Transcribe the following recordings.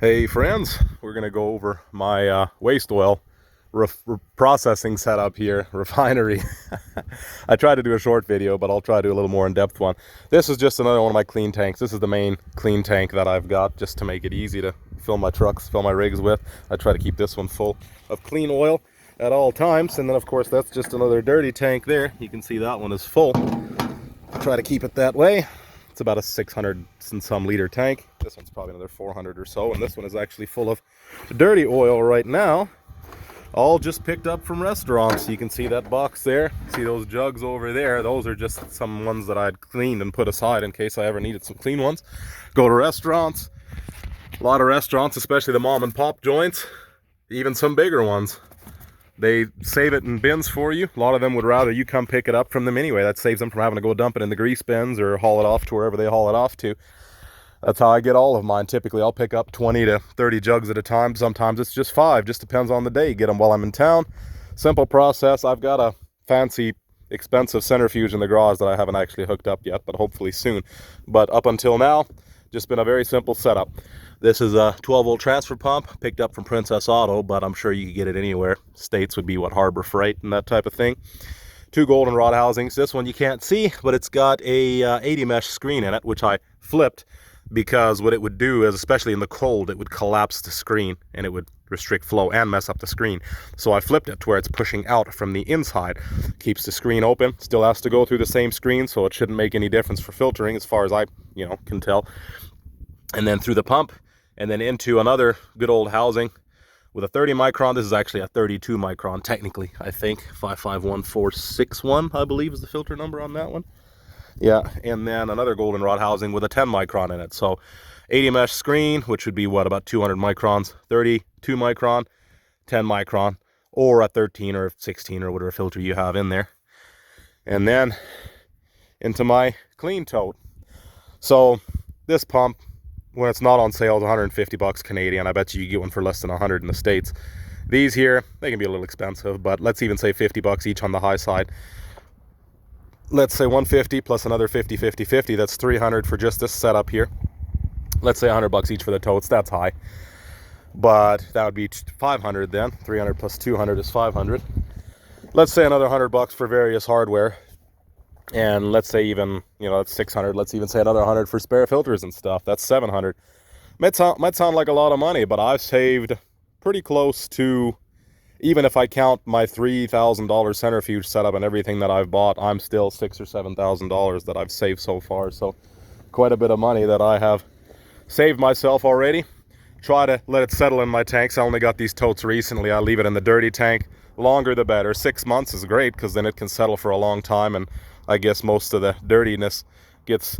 Hey friends, we're gonna go over my waste oil processing setup here, refinery. I tried to do a short video, but I'll try to do a little more in-depth one. This is just another one of my clean tanks. This is the main clean tank that I've got just to make it easy to fill my trucks, fill my rigs with. I try to keep this one full of clean oil at all times. And then of course that's just another dirty tank there. You can see that one is full. Try to keep it that way. It's about a 600 and some liter tank. This one's probably another 400 or so, and this one is actually full of dirty oil right now, all just picked up from restaurants. You can see that box there, see those jugs over there. Those are just some ones that I'd cleaned and put aside in case I ever needed some clean ones. Go to restaurants, a lot of restaurants, especially the mom and pop joints, even some bigger ones, they save it in bins for you. A lot of them would rather you come pick it up from them anyway. That saves them from having to go dump it in the grease bins or haul it off to wherever they haul it off to. That's how I get all of mine. Typically, I'll pick up 20 to 30 jugs at a time. Sometimes it's just 5. Just depends on the day. Get them while I'm in town. Simple process. I've got a fancy, expensive centrifuge in the garage that I haven't actually hooked up yet, but hopefully soon. But up until now, just been a very simple setup. This is a 12-volt transfer pump picked up from Princess Auto, but I'm sure you could get it anywhere. States would be what, Harbor Freight and that type of thing. 2 goldenrod housings. This one you can't see, but it's got a 80 mesh screen in it, which I flipped because what it would do is, especially in the cold, it would collapse the screen and it would restrict flow and mess up the screen. So I flipped it to where it's pushing out from the inside. Keeps the screen open. Still has to go through the same screen, so it shouldn't make any difference for filtering as far as I can tell. And then through the pump, and then into another good old housing with a 30 micron. This is actually a 32 micron, technically, I think. 551461, I believe, is the filter number on that one. Yeah, and then another goldenrod housing with a 10 micron in it. So 80 mesh screen, which would be, what, about 200 microns, 32 micron, 10 micron, or a 13 or 16 or whatever filter you have in there. And then into my clean tote. So this pump, when it's not on sale, it's 150 bucks Canadian. I bet you get one for less than 100 in the States. These here, they can be a little expensive, but let's even say 50 bucks each on the high side. Let's say 150 plus another 50, 50, 50. That's 300 for just this setup here. Let's say 100 bucks each for the totes. That's high. But that would be 500 then. 300 plus 200 is 500. Let's say another 100 bucks for various hardware. And let's say even, that's 600. Let's even say another 100 for spare filters and stuff. That's 700. Might sound like a lot of money, but I've saved pretty close to, even if I count my $3,000 centrifuge setup and everything that I've bought, I'm still $6,000 or $7,000 that I've saved so far. So quite a bit of money that I have saved myself already. Try to let it settle in my tanks. I only got these totes recently. I leave it in the dirty tank. Longer the better. 6 months is great because then it can settle for a long time, and I guess most of the dirtiness gets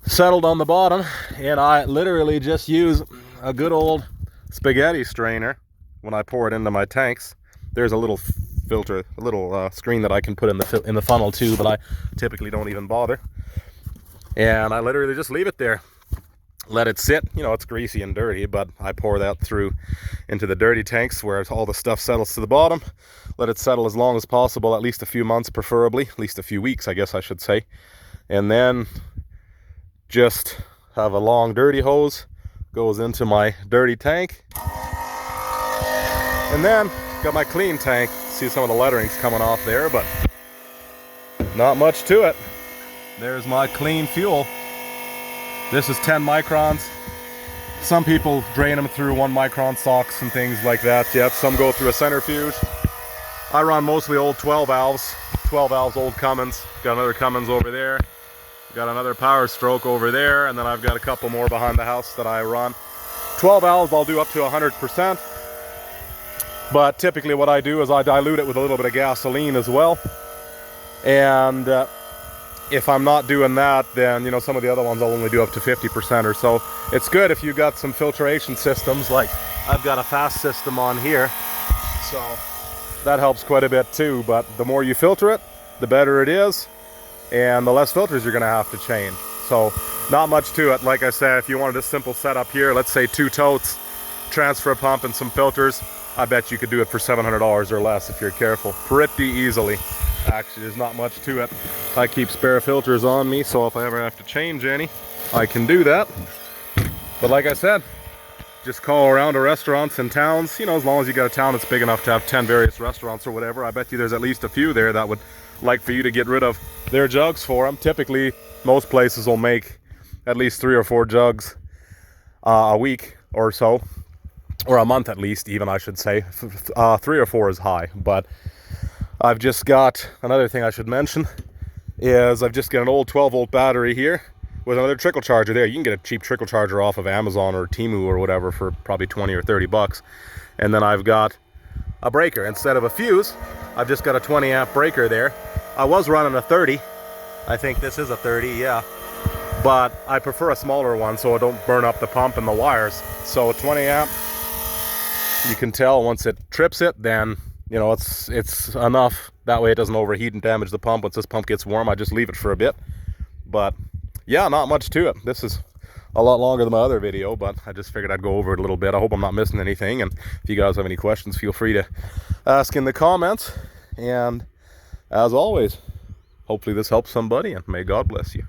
settled on the bottom. And I literally just use a good old spaghetti strainer when I pour it into my tanks. There's a little filter, a little screen that I can put in the funnel too, but I typically don't even bother. And I literally just leave it there. Let it sit. It's greasy and dirty, but I pour that through into the dirty tanks where all the stuff settles to the bottom. Let it settle as long as possible, at least a few months preferably, at least a few weeks, I guess I should say. And then just have a long dirty hose, goes into my dirty tank. And then got my clean tank. See some of the lettering's coming off there, but not much to it. There's my clean fuel. This is 10 microns. Some people drain them through 1 micron socks and things like that. Yep, some go through a centrifuge. I run mostly old 12 valves. 12 valves, old Cummins. Got another Cummins over there. Got another Power Stroke over there. And then I've got a couple more behind the house that I run. 12 valves I'll do up to 100%. But typically what I do is I dilute it with a little bit of gasoline as well. And if I'm not doing that, then some of the other ones I'll only do up to 50% or so. It's good if you've got some filtration systems, like I've got a fast system on here, so that helps quite a bit too. But the more you filter it, the better it is, and the less filters you're gonna have to change. So not much to it. Like I said, if you wanted a simple setup here, let's say 2 totes, transfer pump and some filters, I bet you could do it for $700 or less if you're careful, pretty easily. Actually, there's not much to it. I keep spare filters on me, so if I ever have to change any, I can do that. But like I said, just call around to restaurants and towns. You know, as long as you got a town that's big enough to have 10 various restaurants or whatever, I bet you there's at least a few there that would like for you to get rid of their jugs for them. Typically, most places will make at least 3 or 4 jugs a week or so, or a month at least, even, I should say. 3 or 4 is high, but I've just got, another thing I should mention is I've just got an old 12-volt battery here with another trickle charger there. You can get a cheap trickle charger off of Amazon or Temu or whatever for probably 20 or 30 bucks. And then I've got a breaker. Instead of a fuse, I've just got a 20 amp breaker there. I was running a 30. I think this is a 30, yeah. But I prefer a smaller one so I don't burn up the pump and the wires. So 20 amp, you can tell once it trips it, then, you know, it's enough. That way it doesn't overheat and damage the pump. Once this pump gets warm, I just leave it for a bit. But yeah, not much to it. This is a lot longer than my other video, but I just figured I'd go over it a little bit. I hope I'm not missing anything. And if you guys have any questions, feel free to ask in the comments. And as always, hopefully this helps somebody, and may God bless you.